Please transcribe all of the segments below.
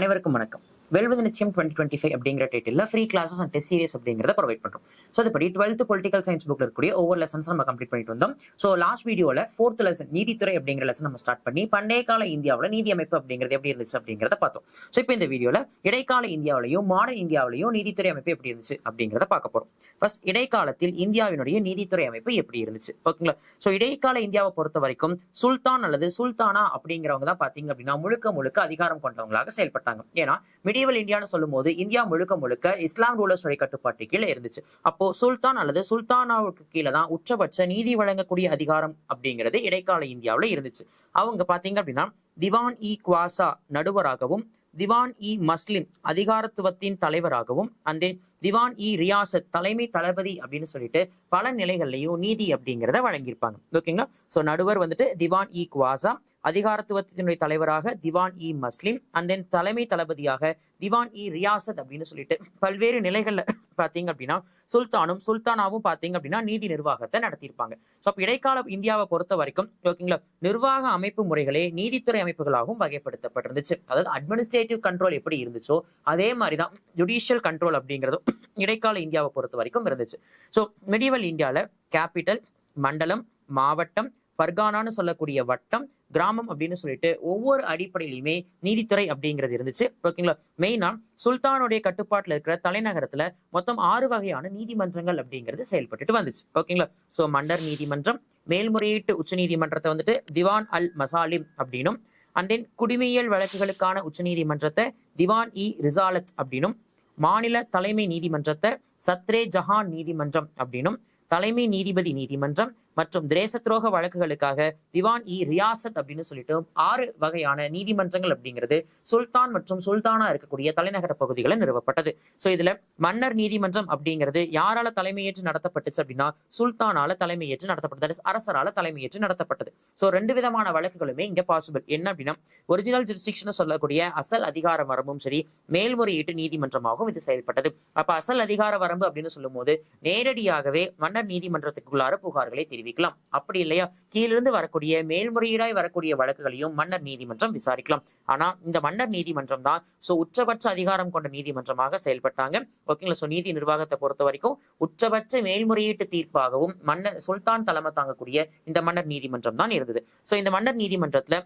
அனைவருக்கும் வணக்கம். வெல்வது நிச்சயம் 2025 அப்படிங்கிற title free classes and test series அப்படிங்கிறத ப்ரொவைட் பண்றோம். ஸோ அதுபடி 12th பொலிட்டிக்கல் சயின்ஸ் புக்ல இருக்கக்கூடிய ஒவ்வொரு லெசன்ஸ் நம்ம கம்ப்ளீட் பண்ணிட்டு வந்தோம். ஸோ லாஸ்ட் வீடியோல 4th லெசன் நீதித்துறை அப்படிங்கிற லெசன் நம்ம ஸ்டார்ட் பண்ணி பண்டைய கால இந்தியாவில் நீதி அமைப்பு அப்படிங்கிறது எப்படி இருந்துச்சு அப்படிங்கிறத பார்த்தோம். ஸோ இப்போ இந்த வீடியோல இடைக்கால இந்தியாவிலையும் மாடர்ன் இந்தியாவிலையும் நீதித்துறை அமைப்பு எப்படி இருந்துச்சு அப்படிங்கிறத பார்க்க போறோம். ஃபர்ஸ்ட் இடைக்காலத்தில் இந்தியாவினுடைய நீதித்துறை அமைப்பு எப்படி இருந்துச்சு, ஓகேங்களா? ஸோ இடைக்கால இந்தியாவை பொறுத்த வரைக்கும் சுல்தான் அல்லது சுல்தானா அப்படிங்கிறவங்க தான் பாத்தீங்க அப்படின்னா முழுக்க அதிகாரம் கொண்டவங்களாக செயல்பட்டாங்க. ஏன்னா மிடிவல் இந்தியான்னு சொல்லும் போது இந்தியா முழுக்க இஸ்லாம் ரூலர்ஸ் கட்டுப்பாட்டு கீழே இருந்துச்சு. அப்போ சுல்தான் அல்லது சுல்தானாவுக்கு கீழே தான் உச்சபட்ச நீதி வழங்கக்கூடிய அதிகாரம் அப்படிங்கிறது இடைக்கால இந்தியாவில இருந்துச்சு. அவங்க பாத்தீங்க அப்படின்னா திவான் இ குவாசா நடுவராகவும், திவான் இ மஸ்லிம் அதிகாரத்துவத்தின் தலைவராகவும், அந்த திவான் இ ரியாசத் தலைமை தளபதி அப்படின்னு சொல்லிட்டு பல நிலைகள்லையும் நீதி அப்படிங்கிறத வழங்கியிருப்பாங்க. ஓகேங்களா? சோ நடுவர் வந்துட்டு திவான் இ குவாசா, அதிகாரத்துவத்தினுடைய தலைவராக திவான் இ மஸ்லிம், அண்ட் தென் தலைமை தளபதியாக திவான் இ ரியாசத் அப்படின்னு சொல்லிட்டு பல்வேறு நிலைகள்ல பாத்தீங்க அப்படின்னா சுல்தானும் சுல்தானாவும் பாத்தீங்க அப்படின்னா நீதி நிர்வாகத்தை நடத்தியிருப்பாங்க. ஸோ அப்ப இடைக்கால இந்தியாவை பொறுத்த வரைக்கும் ஓகேங்களா நிர்வாக அமைப்பு முறைகளே நீதித்துறை அமைப்புகளாகவும் வகைப்படுத்தப்பட்டிருந்துச்சு. அதாவது அட்மினிஸ்ட்ரேட்டிவ் கண்ட்ரோல் எப்படி இருந்துச்சோ அதே மாதிரிதான் ஜுடிஷியல் கண்ட்ரோல் அப்படிங்கிறதும் இடைக்கால இந்தியாவை பொறுத்த வரைக்கும் இருந்துச்சு. ஸோ மெடிவல் இந்தியால கேபிட்டல், மண்டலம், மாவட்டம், பர்கானான்னு சொல்லக்கூடிய வட்டம், கிராமம் அப்படின்னு சொல்லிட்டு ஒவ்வொரு அடிப்படையிலுமே நீதித்துறை அப்படிங்கிறது இருந்துச்சு. ஓகேங்களா? மெயினா சுல்தானுடைய கட்டுப்பாட்டுல இருக்கிற தலைநகரத்துல மொத்தம் 6 வகையான நீதிமன்றங்கள் அப்படிங்கிறது செயல்பட்டு வந்துச்சு. ஓகேங்களா? சோ மன்னர் நீதிமன்றம், மேல்முறையீட்டு உச்ச நீதிமன்றத்தை வந்துட்டு திவான் அல் மசாலிம் அப்படின்னும், அண்ட் தென் குடிமையியல் வழக்குகளுக்கான உச்ச நீதிமன்றத்தை திவான் இ ரிசாலத் அப்படின்னும், மாநில தலைமை நீதிமன்றத்தை சத்ரே ஜஹான் நீதிமன்றம் அப்படின்னும், தலைமை நீதிபதி நீதிமன்றம் மற்றும் தேச துரோக வழக்குகளுக்காக திவான் இ ரியாசத் அப்படின்னு சொல்லிட்டு 6 வகையான நீதிமன்றங்கள் அப்படிங்கிறது சுல்தான் மற்றும் சுல்தானா இருக்கக்கூடிய தலைநகர பகுதிகளை நிறுவப்பட்டது. சோ இதுல மன்னர் நீதிமன்றம் அப்படிங்கிறது யாரால தலைமையேற்று நடத்தப்பட்டுச்சு அப்படின்னா சுல்தானால தலைமையேற்று நடத்தப்பட்டது, அரசரால தலைமையேற்று நடத்தப்பட்டது. சோ 2 விதமான வழக்குகளுமே இங்க பாசிபிள். என்ன அப்படின்னா ஒரிஜினல் ஜுரிஸ்டிக்ஷன் சொல்லக்கூடிய அசல் அதிகார வரம்பும் சரி, மேல்முறையீட்டு நீதிமன்றமாகவும் இது செயல்பட்டது. அப்ப அசல் அதிகார வரம்பு அப்படின்னு சொல்லும் போது நேரடியாகவே மன்னர் நீதிமன்றத்துக்குள்ளார புகார்களை தெரிவிக்கலாம். அப்படி இல்லையா கீழிருந்து வரக்கூடிய மேல்முறையீடாய் வரக்கூடிய வழக்குகளையும் மன்னர் நீதிமன்றம் விசாரிக்கலாம். ஆனா இந்த மன்னர் நீதிமன்றம் தான் உச்சபட்ச அதிகாரம் கொண்ட நீதிமன்றமாக செயல்பட்டாங்க. ஓகேங்களா? சோ நீதி நிர்வாகத்தை பொறுத்த வரைக்கும் உச்சபட்ச மேல்முறையீட்டு தீர்ப்பாகவும் மன்னர் சுல்தான் தலைமை தாங்கக்கூடிய இந்த மன்னர் நீதிமன்றம் தான் இருந்தது. சோ இந்த மன்னர் நீதிமன்றத்துல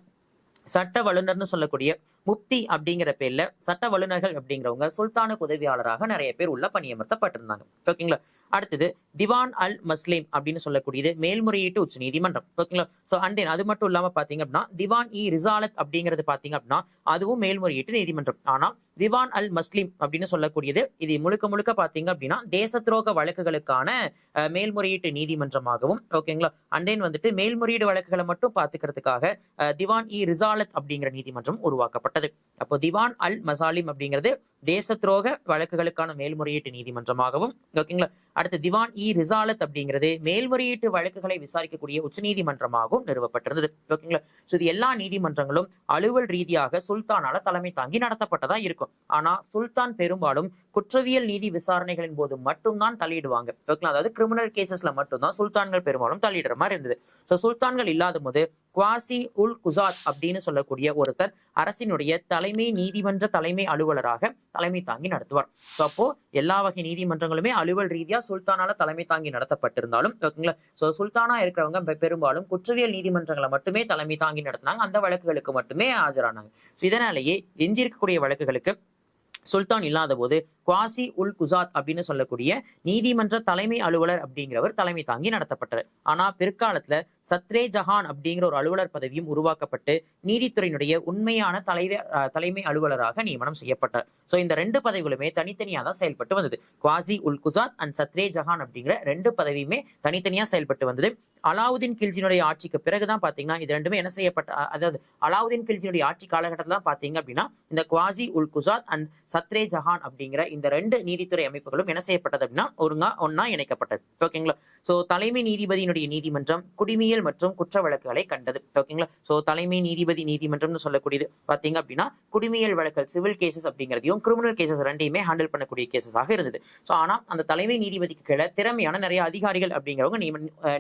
சட்ட வல்லுநர்னு சொல்லக்கூடிய முப்தி அப்படிங்கிற பேர்ல சட்ட வல்லுநர்கள் அப்படிங்கிறவங்க சுல்தானுக்கு உதவியாளராக நிறைய பேர் உள்ள பணியமர்த்தப்பட்டிருந்தாங்க. ஓகேங்களா? அடுத்தது திவான் அல் மஸ்லிம் அப்படின்னு சொல்லக்கூடியது மேல்முறையீட்டு உச்ச நீதிமன்றம். ஓகேங்களா? சோ அண்ட் தென் அது மட்டும் இல்லாம பாத்தீங்க அப்படின்னா திவான் இ ரிசாலத் அப்படிங்கிறது பாத்தீங்க அப்படின்னா அதுவும் மேல்முறையீட்டு நீதிமன்றம். ஆனா திவான் அல் மஸ்லிம் அப்படின்னு சொல்லக்கூடியது இது முழுக்க பாத்தீங்க அப்படின்னா தேச துரோக வழக்குகளுக்கான மேல்முறையீட்டு நீதிமன்றமாகவும், ஓகேங்களா, அண்ட் தென் வந்துட்டு மேல்முறையீடு வழக்குகளை மட்டும் பாத்துக்கிறதுக்காக திவான் இ ரிசாலத் அப்படிங்கிற நீதிமன்றம் உருவாக்கப்பட்டது. அப்போ திவான் அல் மசாலிம் அப்படிங்கிறது தேச துரோக வழக்குகளுக்கான மேல்முறையீட்டு நீதிமன்றமாகவும், ஓகேங்களா, அடுத்து திவான் இ ரிசாலத் அப்படிங்கிறது மேல்முறையீட்டு வழக்குகளை விசாரிக்கக்கூடிய உச்ச நீதிமன்றமாகவும் நிறுவப்பட்டிருந்தது. ஓகேங்களா? சோ இது எல்லா நீதிமன்றங்களும் அலுவல் ரீதியாக சுல்தானால தலைமை தாங்கி நடத்தப்பட்டதா இருக்கும். ஆனா சுல்தான் பெரும்பாலும் குற்றவியல் நீதி விசாரணைகளின் போது மட்டும்தான் தலையிடுவாங்க. அதாவது கிரிமினல் கேசஸ்ல மட்டும்தான் சுல்தான்கள் பெரும்பாலும் தலையிடுற மாதிரி இருந்தது. சோ சுல்தான்கள் இல்லாத போது குவாசி உல் குசாத் அப்படின்னு சொல்லக்கூடிய ஒருத்தர் அரசினுடைய தலைமை நீதிமன்ற தலைமை அலுவலராக தலைமை தாங்கி நடத்துவார். சோ அப்போ எல்லா வகை நீதிமன்றங்களுமே அலுவல் ரீதியா சுல்தானால தலைமை தாங்கி நடத்தப்பட்டிருந்தாலும், ஓகேங்களா, சோ சுல்தானா இருக்கிறவங்க பெரும்பாலும் குற்றவியல் நீதிமன்றங்களை மட்டுமே தலைமை தாங்கி நடத்தினாங்க. அந்த வழக்குகளுக்கு மட்டுமே ஆஜரானாங்க. இதனாலேயே எஞ்சிருக்கக்கூடிய வழக்குகளுக்கு சுல்தான் இல்லாத போது குவாசி உல் குசாத் அப்படின்னு சொல்லக்கூடிய நீதிமன்ற தலைமை அலுவலர் அப்படிங்கிறவர் தலைமை தாங்கி நடத்தப்பட்டார். ஆனா பிற்காலத்துல சத்ரே ஜஹான் அப்படிங்கிற ஒரு அலுவலர் பதவியும் உருவாக்கப்பட்டு நீதித்துறையினுடைய உண்மையான தலைமை அலுவலராக நியமனம் செய்யப்பட்டார். சோ இந்த 2 பதவிகளுமே தனித்தனியா தான் செயல்பட்டு வந்தது. குவாசி உல் குசாத் அண்ட் சத்ரே ஜஹான் அப்படிங்கிற 2 பதவியுமே தனித்தனியா செயல்பட்டு வந்தது. அலாவுதீன் கில்ஜினுடைய ஆட்சிக்கு பிறகுதான் பாத்தீங்கன்னா இது 2மே என்ன செய்யப்பட்ட, அதாவது அலாவுதீன் கில்ஜினுடைய ஆட்சி காலகட்டத்துல பாத்தீங்க அப்படின்னா இந்த குவாசி உல் குசாத் அண்ட் சத்ரே ஜஹான் அப்படிங்கிற இந்த 2 நீதித்துறை அமைப்புகளும் என்ன செய்யப்பட்டது அப்படின்னா ஒன்னா இணைக்கப்பட்டது. ஓகேங்களா? சோ தலைமை நீதிபதியினுடைய நீதிமன்றம் குடிமையியல் மற்றும் குற்ற வழக்குகளை கண்டது. ஓகேங்களா? சோ தலைமை நீதிபதி நீதிமன்றம்னு சொல்லக்கூடியது பாத்தீங்க அப்படின்னா குடிமையியல் வழக்குகள் சிவில் கேசஸ் அப்படிங்கிறதையும் கிரிமினல் கேசஸ் 2யுமே ஹேண்டில் பண்ணக்கூடிய கேசஸாக இருந்தது. சோ ஆனா அந்த தலைமை நீதிபதிக்கு கீழே திறமையான நிறைய அதிகாரிகள் அப்படிங்கிறவங்க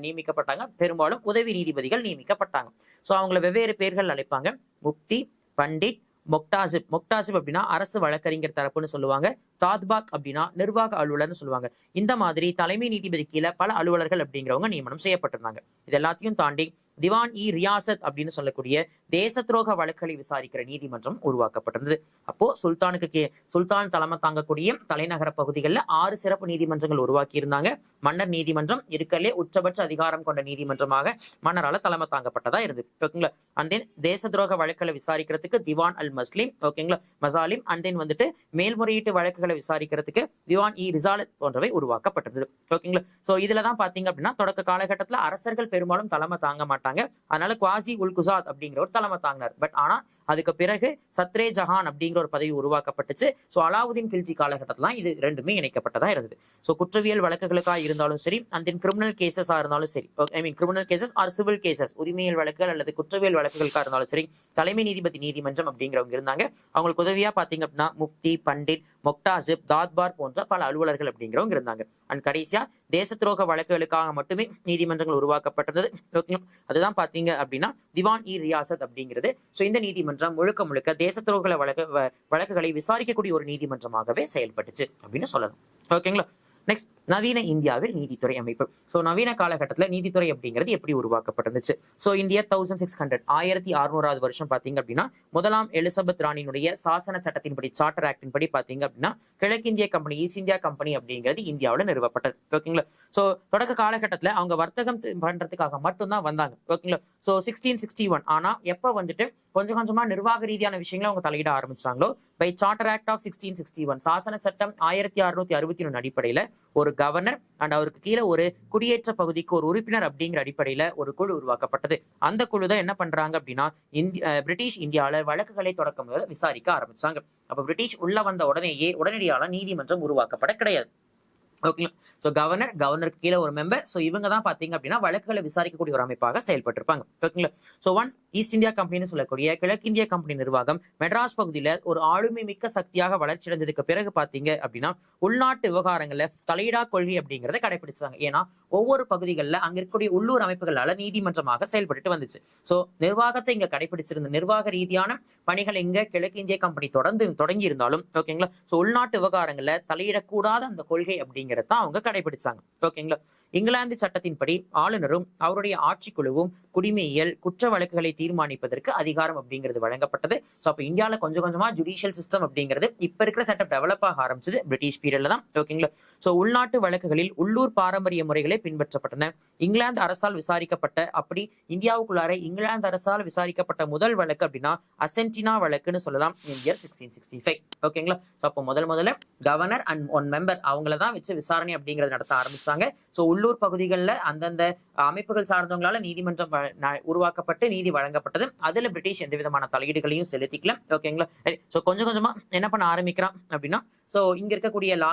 நியமிக்கப்பட்டாங்க. பெரும்பாலும் உதவி நீதிபதிகள் நியமிக்கப்பட்டாங்க. சோ அவங்களை வெவ்வேறு பேர்கள் அழைப்பாங்க. முப்தி, பண்டிட், மொக்டாசிப் அப்படின்னா அரசு வழக்கறிஞர் தரப்புன்னு சொல்லுவாங்க. தாத்பாக் அப்படின்னா நிர்வாக அலுவலர்னு சொல்லுவாங்க. இந்த மாதிரி தலைமை நீதிபதி கீழே பல அலுவலர்கள் அப்படிங்கிறவங்க நியமனம் செய்யப்பட்டிருந்தாங்க. இது எல்லாத்தையும் தாண்டி திவான் இ ரியாசத் அப்படின்னு சொல்லக்கூடிய தேச துரோக வழக்குகளை விசாரிக்கிற நீதிமன்றம் உருவாக்கப்பட்டிருந்தது. அப்போ சுல்தான் தலைமை தாங்கக்கூடிய தலைநகர பகுதிகளில் 6 சிறப்பு நீதிமன்றங்கள் உருவாக்கி இருந்தாங்க. மன்னர் நீதிமன்றம் இருக்கலே உச்சபட்ச அதிகாரம் கொண்ட நீதிமன்றமாக மன்னரால தலைமை தாங்கப்பட்டதா இருந்தது. ஓகேங்களா. அண்ட் தென் தேச துரோக வழக்குகளை விசாரிக்கிறதுக்கு திவான் அல் மஸ்லிம், ஓகேங்களா, மசாலிம். அண்ட் தென் வந்துட்டு மேல்முறையீட்டு வழக்குகளை விசாரிக்கிறதுக்கு திவான் இ ரிசாலத் போன்றவை உருவாக்கப்பட்டிருந்தது. ஓகேங்களா. சோ இதுலதான் பாத்தீங்க அப்படின்னா தொடக்க காலகட்டத்தில் அரசர்கள் பெரும்பாலும் தலைமை தாங்க மாட்டாங்க. அதனால குவாசி உல் குசாத் அப்படிங்கிற ஒரு தலைமை தாங்கினார். பட் ஆனா அதுக்கு பிறகு சத்ரே ஜஹான் அப்படிங்கிற ஒரு பதவி உருவாக்கப்பட்டுச்சு. ஸோ அலாவுதீன் கில்ஜி காலகட்டத்தில் இது ரெண்டுமே இணைக்கப்பட்டதா இருந்தது. ஸோ குற்றவியல் வழக்குகளுக்காக இருந்தாலும் சரி, அண்ட் தென் கிரிமினல் கேசஸா இருந்தாலும் சரி, criminal cases or civil cases, உரிமையல் வழக்குகள் அல்லது குற்றவியல் வழக்குகளுக்காக இருந்தாலும் சரி, தலைமை நீதிபதி நீதிமன்றம் அப்படிங்கிறவங்க இருந்தாங்க. அவங்களுக்கு உதவியா பாத்தீங்க அப்படின்னா முப்தி, பண்டிட், மொக்டாசிப், தாத்பார் போன்ற பல அலுவலர்கள் அப்படிங்கிறவங்க இருந்தாங்க. அண்ட் கடைசியா தேச துரோக வழக்குகளுக்காக மட்டுமே நீதிமன்றங்கள் உருவாக்கப்பட்டது. அதுதான் பாத்தீங்க அப்படின்னா திவான் இ ரியாசத் அப்படிங்கிறது. ஸோ இந்த நீதிமன்றம் முழுக்க தேச துரோக வழக்குகளை விசாரிக்கக்கூடிய ஒரு நீதிமன்றமாகவே செயல்பட்டுச்சு அப்படின்னு சொல்லலாம். ஓகேங்களா. நெக்ஸ்ட், நவீன இந்தியாவில் நீதித்துறை அமைப்பு. ஸோ நவீன காலகட்டத்தில் நீதித்துறை அப்படிங்கிறது எப்படி உருவாக்கப்பட்டிருந்துச்சு? ஸோ இந்தியா 1600 வருஷம் பாத்தீங்க அப்படின்னா முதலாம் எலிசபெத் ராணியினுடைய சாசன சட்டத்தின்படி, சார்ட்டர் ஆக்டின் படி பாத்தீங்க அப்படின்னா கிழக்கிந்திய கம்பெனி, ஈஸ்ட் இந்தியா கம்பெனி அப்படிங்கிறது இந்தியாவில் நிறுவப்பட்டது. ஓகேங்களா. ஸோ தொடக்க காலகட்டத்தில் அவங்க வர்த்தகம் பண்றதுக்காக மட்டும்தான் வந்தாங்க. ஓகேங்களா. ஸோ 1661 ஆனா எப்ப வந்துட்டு கொஞ்சம் கொஞ்சமா நிர்வாக ரீதியான விஷயங்களை அவங்க தலையிட ஆரம்பிச்சாங்களோ, பை சார்ட்டர் ஆக்ட் ஆஃப் 1661 சாசன சட்டம் 1661 அடிப்படையில ஒரு கவர்னர் அண்ட் அவருக்கு கீழே ஒரு குடியேற்ற பகுதிக்கு ஒரு உறுப்பினர் அப்படிங்கிற அடிப்படையில ஒரு குழு உருவாக்கப்பட்டது. அந்த குழு தான் என்ன பண்றாங்க அப்படின்னா பிரிட்டிஷ் இந்தியாவில வழக்குகளை தொடக்கம் முதல்ல விசாரிக்க ஆரம்பிச்சாங்க. அப்ப பிரிட்டிஷ் உள்ள வந்த உடனடியாக நீதிமன்றம் உருவாக்கப்பட கிடையாது. ஓகேங்களா. ஸோ கவர்னருக்கு கீழே ஒரு மெம்பர். ஸோ இவங்க தான் பாத்தீங்க அப்படின்னா வழக்குகளை விசாரிக்கக்கூடிய ஒரு அமைப்பாக செயல்பட்டிருப்பாங்க. ஓகேங்களா. So once east India company சொல்லக்கூடிய கிழக்கிந்திய கம்பெனி நிர்வாகம் மெட்ராஸ் பகுதியில ஒரு ஆளுமை மிக்க சக்தியாக வளர்ச்சி அடைஞ்சதுக்கு பிறகு பாத்தீங்க அப்படின்னா உள்நாட்டு விவகாரங்கள்ல தலையிடா கொள்கை அப்படிங்கறத கடைபிடிச்சாங்க. ஏன்னா ஒவ்வொரு பகுதிகளில் அங்க இருக்கக்கூடிய உள்ளூர் அமைப்புகளால நீதிமன்றமாக செயல்பட்டு வந்துச்சு. ஸோ நிர்வாகத்தை இங்க கடைபிடிச்சிருந்த நிர்வாக ரீதியான பணிகள் இங்க கிழக்கிந்திய கம்பெனி தொடங்கி இருந்தாலும், ஓகேங்களா, ஸோ உள்நாட்டு விவகாரங்கள்ல தலையிடக்கூடாத அந்த கொள்கை அப்படிங்கிறத அவங்க கடைபிடிச்சாங்க. ஓகேங்களா. இங்கிலாந்து சட்டத்தின்படி ஆளுநரும் அவருடைய ஆட்சிக்குழுவும் குடிமையியல் குற்ற வழக்குகளை தீர்மானிப்பதற்கு அதிகாரம் அப்படிங்கிறது வழங்கப்பட்டது. ஸோ அப்ப இந்தியாவில் கொஞ்சம் கொஞ்சமா ஜுடிஷியல் சிஸ்டம் அப்படிங்கிறது இப்ப இருக்கிற செட்டப் டெவலப் ஆக ஆரம்பிச்சது பிரிட்டிஷ் பீரியட்ல தான். ஓகேங்களா. ஸோ உள்நாட்டு வழக்குகளில் உள்ளூர் பாரம்பரிய முறைகளே பின்பற்றப்பட்டன. இங்கிலாந்து அரசால் விசாரிக்கப்பட்ட இந்தியாவுக்குள்ளார இங்கிலாந்து அரசால் விசாரிக்கப்பட்ட முதல் வழக்கு அப்படின்னா அசென்டினா வழக்குன்னு சொல்லலாம், இயர் 1665. ஓகேங்களா. ஸோ அப்போ முதல்ல கவர்னர் அண்ட் ஒன் மெம்பர் அவங்கள தான் வச்சு விசாரணை அப்படிங்கறது நடத்த ஆரம்பிச்சாங்க. ஸோ உள்ளூர் பகுதிகளில் அந்தந்த அமைப்புகள் சார்ந்தவங்களால நீதிமன்றம் உருவாக்கப்பட்டு நீதி வழங்கப்பட்டது. அதுல பிரிட்டிஷ் எந்த விதமான தலையீடுகளையும் செலுத்திக்கல. ஓகேங்களா. ஸோ கொஞ்சம் கொஞ்சமா என்ன பண்ண ஆரம்பிக்கிறான் அப்படின்னா, சோ இங்க இருக்கக்கூடிய லா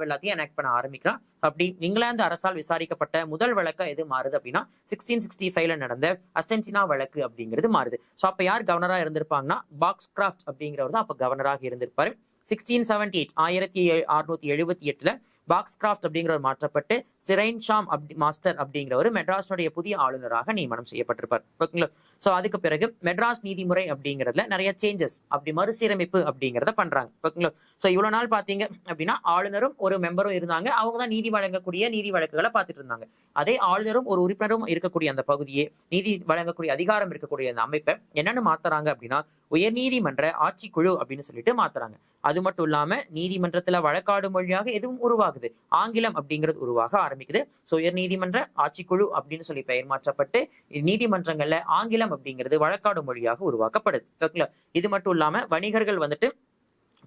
எல்லாத்தையும் எனாக்ட் பண்ண ஆரம்பிக்கிறான். அப்படி இங்கிலாந்து அரசால் விசாரிக்கப்பட்ட முதல் வழக்கா எது மாறுது அப்படின்னா 1665 நடந்த அசென்டினா வழக்கு அப்படிங்கிறது மாறுது. சோ அப்ப யார் கவர்னரா இருந்திருப்பாங்கன்னா பாக்ஸ்கிராஃப்ட் அப்படிங்கிறவர் தான் அப்ப கவர்னராக இருந்திருப்பாரு. 1678 பாக்ஸ்கிராஃப்ட் அப்படிங்கிறவர் மாற்றப்பட்டு சிரைன் ஷாம் மாஸ்டர் அப்படிங்கிறவர் மெட்ராஸுடைய புதிய ஆளுநராக நியமனம் செய்யப்பட்டிருப்பார். ஓகேங்களா. சோ அதுக்கு பிறகு மெட்ராஸ் நீதிமுறை அப்படிங்கிறதுல நிறைய சேஞ்சஸ் மறுசீரமைப்பு அப்படிங்கிறத பண்றாங்க. ஓகேங்களா. சோ இவ்வளவு நாள் பாத்தீங்க அப்படின்னா ஆளுநரும் ஒரு மெம்பரும் இருந்தாங்க. அவங்க தான் நீதி வழங்கக்கூடிய நீதி வழக்குகளை பார்த்துட்டு இருந்தாங்க. அதே ஆளுநரும் ஒரு உறுப்பினரும் இருக்கக்கூடிய அந்த பகுதியே நீதி வழங்கக்கூடிய அதிகாரம் இருக்கக்கூடிய அந்த அமைப்பை என்னன்னு மாத்துறாங்க அப்படின்னா உயர்நீதிமன்ற ஆட்சிக்குழு அப்படின்னு சொல்லிட்டு மாத்துறாங்க. அது மட்டும் இல்லாம நீதிமன்றத்துல வழக்காடு மொழியாக எதுவும் உருவாகுது, ஆங்கிலம் அப்படிங்கிறது உருவாக ஆரம்பிக்குது. சோ உயர் நீதிமன்ற ஆட்சிக்குழு அப்படின்னு சொல்லி பெயர் மாற்றப்பட்டு நீதிமன்றங்கள்ல ஆங்கிலம் அப்படிங்கிறது வழக்காடு மொழியாக உருவாக்கப்படுது. இது மட்டும் இல்லாம வணிகர்கள் வந்துட்டு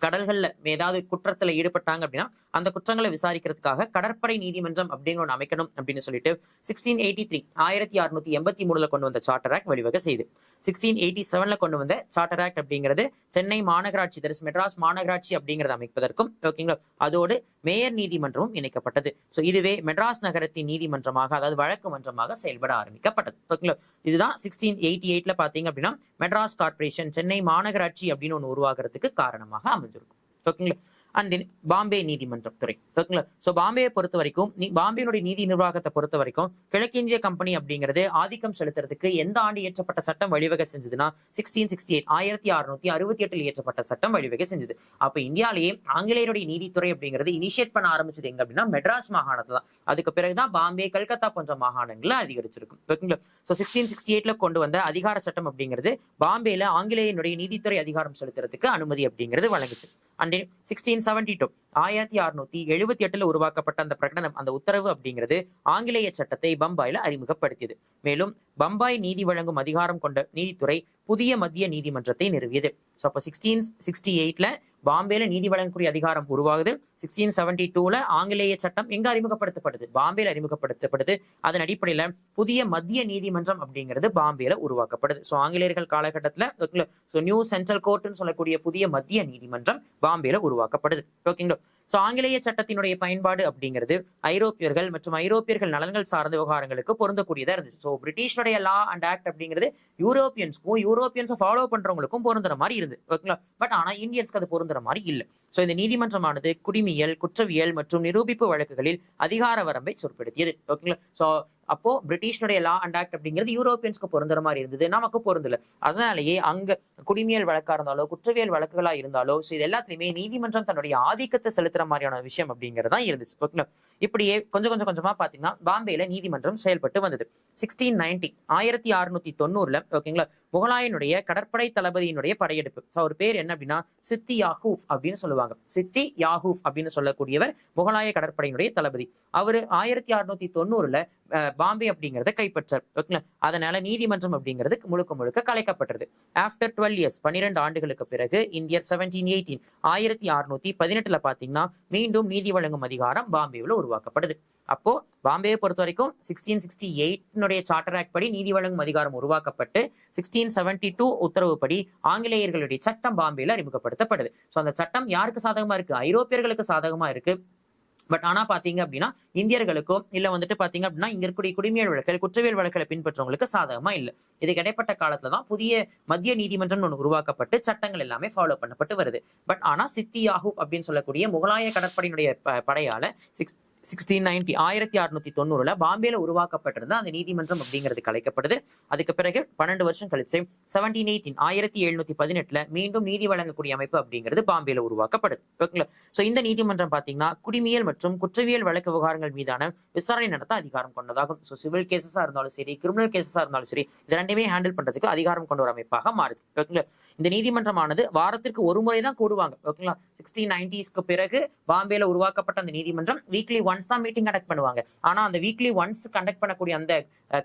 கடல்கள்ல ஏதாவது குற்றத்துல ஈடுபட்டாங்க அப்படின்னா அந்த குற்றங்களை விசாரிக்கிறதுக்காக கடற்படை நீதிமன்றம் அப்படின்னு ஒன்று அமைக்கணும் அப்படின்னு சொல்லிட்டு 1683 கொண்டு வந்த சார்ட்டர் ஆக்ட் வழிவகை செய்து 1687 கொண்டு வந்த சார்ட்டர் ஆக்ட் அப்படிங்கிறது சென்னை மாநகராட்சி மெட்ராஸ் மாநகராட்சி அப்படிங்கறத அமைப்பதற்கும், ஓகேங்களா, அதோடு மேயர் நீதிமன்றமும் இணைக்கப்பட்டது. சோ இதுவே மெட்ராஸ் நகரத்தின் நீதிமன்றமாக, அதாவது வழக்கு மன்றமாக செயல்பட ஆரம்பிக்கப்பட்டது. ஓகேங்களா. இதுதான் 1688 பாத்தீங்க அப்படின்னா மெட்ராஸ் கார்பரேஷன், சென்னை மாநகராட்சி அப்படின்னு ஒன்று உருவாகிறதுக்கு காரணமாக அமைஞ்சிருக்கும். ஓகேங்களா. அண்ட் தென் பாம்பே நீதிமன்றம் துறை. ஓகேங்களா? ஸோ பாம்பேயை பொறுத்த வரைக்கும் பாம்பேனுடைய நீதி நிர்வாகத்தை பொறுத்த வரைக்கும் கிழக்கிந்திய கம்பெனி அப்படிங்கிறது ஆதிக்கம் செலுத்துறதுக்கு எந்த ஆண்டு இயற்றப்பட்ட சட்டம் வழிவகை செஞ்சதுன்னா 1668 1668 இயற்றப்பட்ட சட்டம் வழிவகை செஞ்சது. அப்ப இந்தியாலேயே ஆங்கிலேயருடைய நீதித்துறை அப்படிங்கிறது இனிஷியேட் பண்ண ஆரம்பிச்சது எங்க அப்படின்னா மெட்ராஸ் மாகாணத்துல தான். அதுக்கு பிறகுதான் பாம்பே கல்கத்தா போன்ற மாகாணங்கள்ல அதிகரிச்சிருக்கும். ஓகேங்களா? ஸோ 1668 கொண்டு வந்த அதிகார சட்டம் அப்படிங்கிறது பாம்பேல ஆங்கிலேயனுடைய நீதித்துறை அதிகாரம் செலுத்துறதுக்கு அனுமதி அப்படிங்கிறது வழங்குச்சு. அண்ட் 1672 1678 உருவாக்கப்பட்ட அந்த பிரகடனம், அந்த உத்தரவு அப்படிங்கிறது ஆங்கிலேய சட்டத்தை பம்பாயில அறிமுகப்படுத்தியது. மேலும் பம்பாய் நீதி வழங்கும் அதிகாரம் கொண்ட நீதித்துறை புதிய மத்திய நீதிமன்றத்தை நிறுவியது. ஸோ அப்போ 1668 பாம்பேல நீதி வழங்கக்கூடிய அதிகாரம் உருவாகுது. 1672 ஆங்கிலேய சட்டம் எங்க அறிமுகப்படுத்தப்படுது? பாம்பேல அறிமுகப்படுத்தப்படுது. அதன் அடிப்படையில புதிய மத்திய நீதிமன்றம் அப்படிங்கிறது பாம்பேல உருவாக்கப்படுது. ஸோ ஆங்கிலேயர்கள் காலகட்டத்துல நியூ சென்ட்ரல் கோர்ட்னு சொல்லக்கூடிய புதிய மத்திய நீதிமன்றம் பாம்பேல உருவாக்கப்படுது. ஓகேங்களா? ஸோ ஆங்கிலேய சட்டத்தினுடைய பயன்பாடு அப்படிங்கிறது ஐரோப்பியர்கள் மற்றும் ஐரோப்பியர்கள் நலன்கள் சார்ந்த விவகாரங்களுக்கு பொருந்தக்கூடியதா இருந்துச்சு. ஸோ பிரிட்டிஷனுடைய லா அண்ட் ஆக்ட் அப்படிங்கிறது யூரோப்பியன்ஸை ஃபாலோ பண்றவங்களுக்கும் பொருந்துற மாதிரி இருந்து. ஓகேங்களா? பட் ஆனா இந்தியன்ஸ்க்கு அது பொருந்துற மாதிரி இல்ல. சோ இந்த நீதிமன்றமானது குடிமியல், குற்றவியல் மற்றும் நிரூபிப்பு வழக்குகளில் அதிகார வரம்பை சொற்படுத்தியது. ஓகேங்களா? சோ அப்போ பிரிட்டிஷனுடைய லா அண்ட் ஆக்ட் அப்படிங்கிறது யூரோப்பியன்ஸ்க்கு பொருந்துற மாதிரி இருந்தது, நமக்கு பொருந்தல. அதனாலேயே அங்க குடிமியல் வழக்கா இருந்தாலோ குற்றவியல் வழக்குகளா இருந்தாலோ இது எல்லாத்துலயுமே நீதிமன்றம் தன்னுடைய ஆதிக்கத்தை செலுத்துற மாதிரியான விஷயம் அப்படிங்கிறதா இருந்துச்சு. ஓகேங்களா? இப்படியே கொஞ்சம் கொஞ்சமா பாத்தீங்கன்னா பாம்பேல நீதிமன்றம் செயல்பட்டு வந்தது. 1690 1690 ஓகேங்களா, முகலாயனுடைய கடற்படை தளபதியினுடைய படையெடுப்பு. அவர் பேர் என்ன அப்படின்னா சித்தி யாகூப் அப்படின்னு சொல்லுவாங்க. சித்தி யாகூப் அப்படின்னு சொல்லக்கூடியவர் முகலாய கடற்படையினுடைய தளபதி. அவரு 1690 பாம்பே அப்படிங்கறத கைப்பற்றார். ஓகேங்களா? அதனால நீதிமன்றம் அப்படிங்கிறது முழுக்க முழுக்க கலைக்கப்பட்டது. ஆஃப்டர் 12 இயர்ஸ் 12 ஆண்டுகளுக்கு பிறகு இந்தியர் 1718 1618 பாத்தீங்கன்னா மீண்டும் நீதி வழங்கும் அதிகாரம் பாம்பேவில் உருவாக்கப்படுது. அப்போ பாம்பேயை பொறுத்த வரைக்கும் 1668 சார்ட்டர் ஆக்ட் படி நீதி வழங்கும் அதிகாரம் உருவாக்கப்பட்டு 1672 உத்தரவுப்படி ஆங்கிலேயர்களுடைய சட்டம் பாம்பேல அறிமுகப்படுத்தப்படுது. சோ அந்த சட்டம் யாருக்கு சாதகமா இருக்கு? ஐரோப்பியர்களுக்கு சாதகமா இருக்கு. பட் ஆனா பாத்தீங்க அப்படின்னா இந்தியர்களுக்கும் இல்ல பாத்தீங்க அப்படின்னா இங்க இருக்கக்கூடிய குடிமையல் வழக்குகள், குற்றவியல் வழக்குகளை பின்பற்றவங்களுக்கு சாதகமா இல்ல. இதுக்கு இடைப்பட்ட காலத்துலதான் புதிய மத்திய நீதிமன்றம் ஒன்று உருவாக்கப்பட்டு சட்டங்கள் எல்லாமே ஃபாலோ பண்ணப்பட்டு வருது. பட் ஆனா சித்தி யாகூப் அப்படின்னு சொல்லக்கூடிய முகலாய கடற்படையினுடைய படையால 1690 பாம்பேல உருவாக்கப்பட்டிருந்த அந்த நீதிமன்றம் அப்படிங்கிறது கலைக்கப்படுது. அதுக்கு பிறகு 12 வருஷம் கழிச்சு 1718 மீண்டும் நீதி வழங்கக்கூடிய அமைப்பு அப்படிங்கிறது பாம்பேல உருவாக்கப்படுது. ஓகேங்களா? சோ இந்த நீதிமன்றம் பாத்தீங்கன்னா குடிமியல் மற்றும் குற்றவியல் வழக்கு விவகாரங்கள் மீதான விசாரணை நடத்த அதிகாரம் கொண்டதாகும். சோ சிவில் கேசஸா இருந்தாலும் சரி, கிரிமினல் கேசஸா இருந்தாலும் சரி, இது ரெண்டுமே ஹேண்டில் பண்றதுக்கு அதிகாரம் கொண்ட ஒரு அமைப்பாக மாறுது. ஓகேங்களா? இந்த நீதிமன்றமானது வாரத்திற்கு ஒரு முறை தான் கூடுவாங்க. ஓகேங்களா? 1690s பிறகு பாம்பேல உருவாக்கப்பட்ட அந்த நீதிமன்றம் வீக்லி ஒன்ஸ் தான் மீட்டிங் கண்டக்ட் பண்ணுவாங்க. ஆனா அந்த வீக்லி ஒன்ஸ் கண்டக்ட் பண்ணக்கூடிய அந்த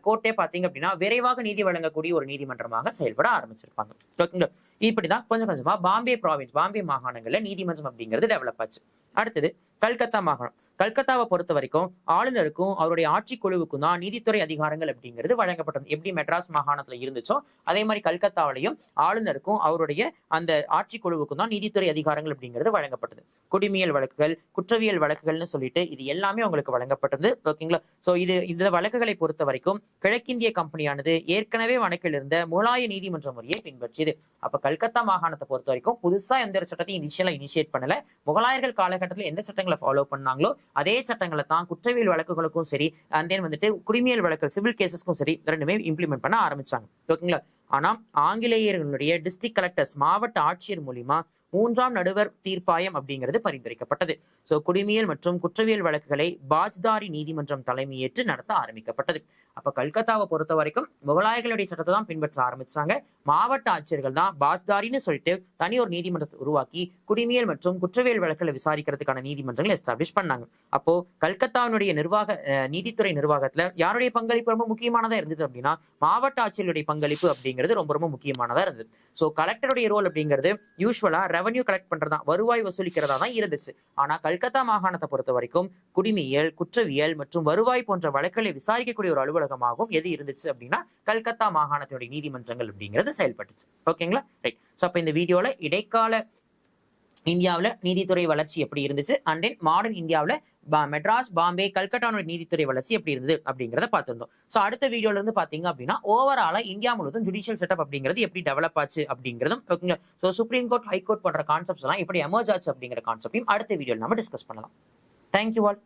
கோர்ட்டே பாத்தீங்க அப்படின்னா விரைவாக நீதி வழங்கக்கூடிய ஒரு நீதிமன்றமாக செயல்பட ஆரம்பிச்சிருப்பாங்க. ஓகேங்களா? இப்படிதான் கொஞ்சம் கொஞ்சமா பாம்பே ப்ராவின்ஸ், பாம்பே மாகாணங்கள்ல நீதிமன்றம் அப்படிங்கிறது டெவலப் ஆச்சு. அடுத்தது கல்கத்தா மாகாணம். கல்கத்தாவை பொறுத்த வரைக்கும் ஆளுநருக்கும் அவருடைய ஆட்சி குழுவுக்கும் தான் நீதித்துறை அதிகாரங்கள் அப்படிங்கிறது வழங்கப்பட்டது. எப்படி மெட்ராஸ் மாகாணத்துல இருந்துச்சோ அதே மாதிரி கல்கத்தாவிலையும் ஆளுநருக்கும் அவருடைய அந்த ஆட்சி குழுவுக்கும் தான் நீதித்துறை அதிகாரங்கள் அப்படிங்கிறது வழங்கப்பட்டது. குடிமியல் வழக்குகள், குற்றவியல் வழக்குகள்னு சொல்லிட்டு இது எல்லாமே உங்களுக்கு வழங்கப்பட்டது. ஓகேங்களா? சோ இந்த வழக்குகளை பொறுத்த வரைக்கும் கிழக்கிந்திய கம்பெனியானது ஏற்கனவே வழக்கில் இருந்த முகலாய நீதிமன்ற முறையை பின்பற்றியது. அப்ப கல்கத்தா மாகாணத்தை பொறுத்த வரைக்கும் புதுசா எந்த ஒரு சட்டத்தையும் இனிஷியேட் பண்ணல. முகலாயர்கள் காலகட்டத்தில் எந்த சட்டங்களை ஃபாலோ பண்ணாங்களோ அதே சட்டங்களை தான் குற்றவியல் வழக்குகளுக்கும் சரி, அண்ட் தென் குடிமையல் வழக்கு, சிவில் கேசஸ்க்கும் சரி, ரெண்டுமே இம்ப்ளிமெண்ட் பண்ண ஆரம்பிச்சாங்க. ஓகேங்களா? ஆனா ஆங்கிலேயர்களுடைய டிஸ்ட்ரிக்ட் கலெக்டர்ஸ், மாவட்ட ஆட்சியர் மூலியமா 3ஆம் நடுவர் தீர்ப்பாயம் அப்படிங்கிறது பரிந்துரைக்கப்பட்டது. சோ குடிமியல் மற்றும் குற்றவியல் வழக்குகளை பாஜ்தாரி நீதிமன்றம் தலைமையேற்று நடத்த ஆரம்பிக்கப்பட்டது. அப்ப கல்கத்தாவை பொறுத்த வரைக்கும் முகலாயர்களுடைய சட்டத்தை தான் பின்பற்ற ஆரம்பிச்சாங்க. மாவட்ட ஆட்சியர்கள் தான் பாஜ்தாரின்னு சொல்லிட்டு தனி ஒரு நீதிமன்றத்தை உருவாக்கி குடிமியல் மற்றும் குற்றவியல் வழக்குகளை விசாரிக்கிறதுக்கான நீதிமன்றங்களை எஸ்டாப்ளிஷ் பண்ணாங்க. அப்போ கல்கத்தாவினுடைய நீதித்துறை நிர்வாகத்துல யாருடைய பங்களிப்பு ரொம்ப முக்கியமானதா இருந்தது அப்படின்னா மாவட்ட ஆட்சியர்களுடைய பங்களிப்பு அப்படிங்கிறது ரொம்ப ரொம்ப முக்கியமானதா இருந்தது. சோ கலெக்டருடைய ரோல் அப்படிங்கிறது யூஸ்வலா ரெவன்யூ கலெக்ட் பண்றதா, வருவாய் வசூலிக்கிறதா தான் இருந்துச்சு. ஆனா கல்கத்தா மாகாணத்தை பொறுத்த வரைக்கும் குடிமியல், குற்றவியல் மற்றும் வருவாய் போன்ற வழக்குகளை விசாரிக்கக்கூடிய ஒரு அலுவலகமாகவும் எது இருந்துச்சு அப்படின்னா கல்கத்தா மாகாணத்தினுடைய நீதிமன்றங்கள் அப்படிங்கிறது செயல்பட்டுச்சு. ஓகேங்களா? ரைட். சோ அப்ப இந்த வீடியோல இடைக்கால இந்தியாவில் நீதித்துறை வளர்ச்சி எப்படி இருந்துச்சு, அண்ட் தென் மாடர்ன் இந்தியாவில் மெட்ராஸ், பாம்பே, கல்கட்டாவோட நீதித்துறை வளர்ச்சி எப்படி இருந்தது அப்படிங்கிறத பார்த்திருந்தோம். ஸோ அடுத்த வீடியோல இருந்து பாத்தீங்க அப்படின்னா ஓவராலா இந்தியா முழுவதும் ஜுடிஷியல் செட்டப் அப்படிங்கிறது எப்படி டெவலப் ஆச்சு அப்படிங்கிறதும் ஓகேங்களா. So supreme court, high court போன்ற கான்செப்ட்ஸ் எல்லாம் எப்படி எமர்ஜ் ஆச்சு அப்படிங்கிற கான்செப்டையும் அடுத்த வீடியோல நம்ம டிஸ்கஸ் பண்ணலாம். Thank you all.